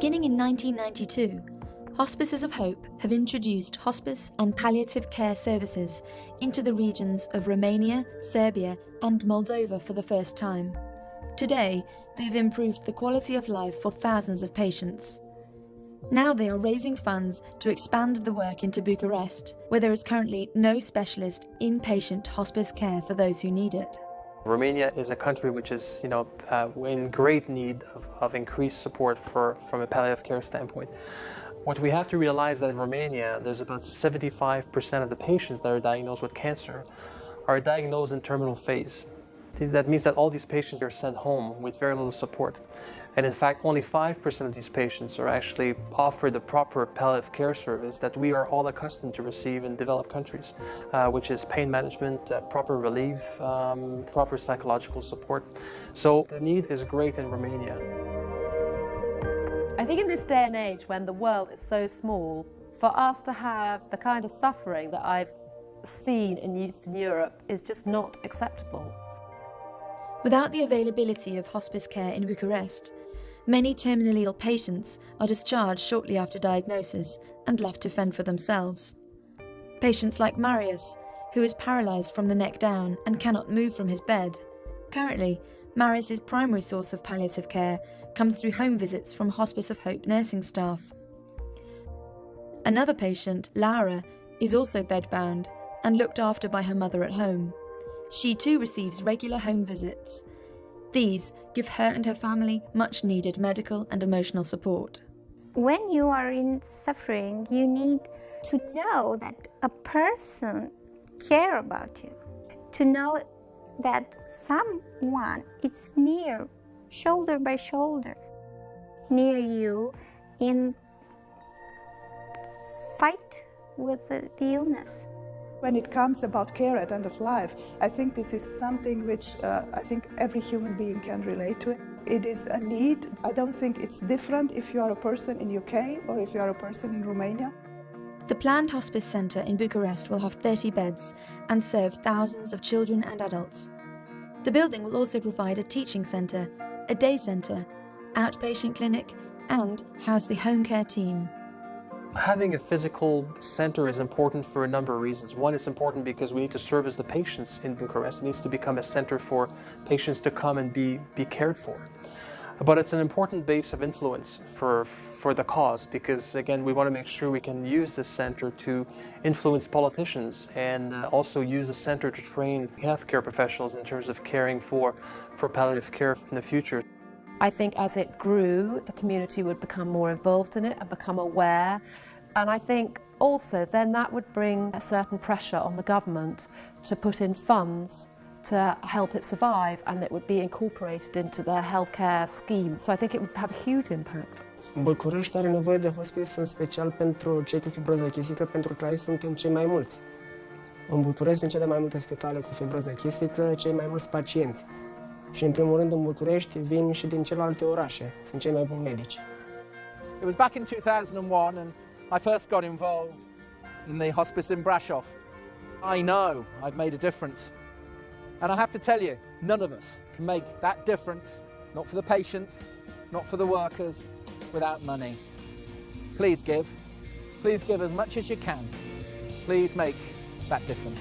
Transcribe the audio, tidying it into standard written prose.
Beginning in 1992, Hospices of Hope have introduced hospice and palliative care services into the regions of Romania, Serbia, and Moldova for the first time. Today, they have improved the quality of life for thousands of patients. Now they are raising funds to expand the work into Bucharest, where there is currently no specialist inpatient hospice care for those who need it. Romania is a country which is, in great need of increased support from a palliative care standpoint. What we have to realize that in Romania, there's about 75% of the patients that are diagnosed with cancer are diagnosed in terminal phase. That means that all these patients are sent home with very little support. And in fact, only 5% of these patients are actually offered the proper palliative care service that we are all accustomed to receive in developed countries, which is pain management, proper relief, proper psychological support. So the need is great in Romania. I think in this day and age when the world is so small, for us to have the kind of suffering that I've seen in Eastern Europe is just not acceptable. Without the availability of hospice care in Bucharest, many terminally ill patients are discharged shortly after diagnosis and left to fend for themselves. Patients like Marius, who is paralysed from the neck down and cannot move from his bed. Currently, Marius's primary source of palliative care comes through home visits from Hospice of Hope nursing staff. Another patient, Laura, is also bedbound and looked after by her mother at home. She too receives regular home visits. These give her and her family much needed medical and emotional support. When you are in suffering, you need to know that a person cares about you, to know that someone is near, shoulder by shoulder, near you in fight with the illness. When it comes about care at end of life, I think this is something which I think every human being can relate to. It is a need. I don't think it's different if you are a person in UK or if you are a person in Romania. The planned hospice centre in Bucharest will have 30 beds and serve thousands of children and adults. The building will also provide a teaching centre, a day centre, outpatient clinic, and house the home care team. Having a physical center is important for a number of reasons. One, it's important because we need to service the patients in Bucharest. It needs to become a center for patients to come and be cared for. But it's an important base of influence for the cause because, again, we want to make sure we can use this center to influence politicians and also use the center to train healthcare professionals in terms of caring for palliative care in the future. I think as it grew, the community would become more involved in it and become aware. And I think also then that would bring a certain pressure on the government to put in funds to help it survive, and it would be incorporated into their healthcare scheme. So I think it would have a huge impact. București are nevoie de hospice în special pentru cei cu fibroză chistică, pentru că aici suntem cei mai mulți. În București sunt cele mai multe spitale cu fibroză chistică, cei mai mulți pacienți. Și în primul rând în București vin și din celelalte orașe. Sunt cei mai buni medici. It was back in 2001 and I first got involved in the hospice in Brasov. I know I've made a difference. And I have to tell you, none of us can make that difference, not for the patients, not for the workers, without money. Please give as much as you can. Please make that difference.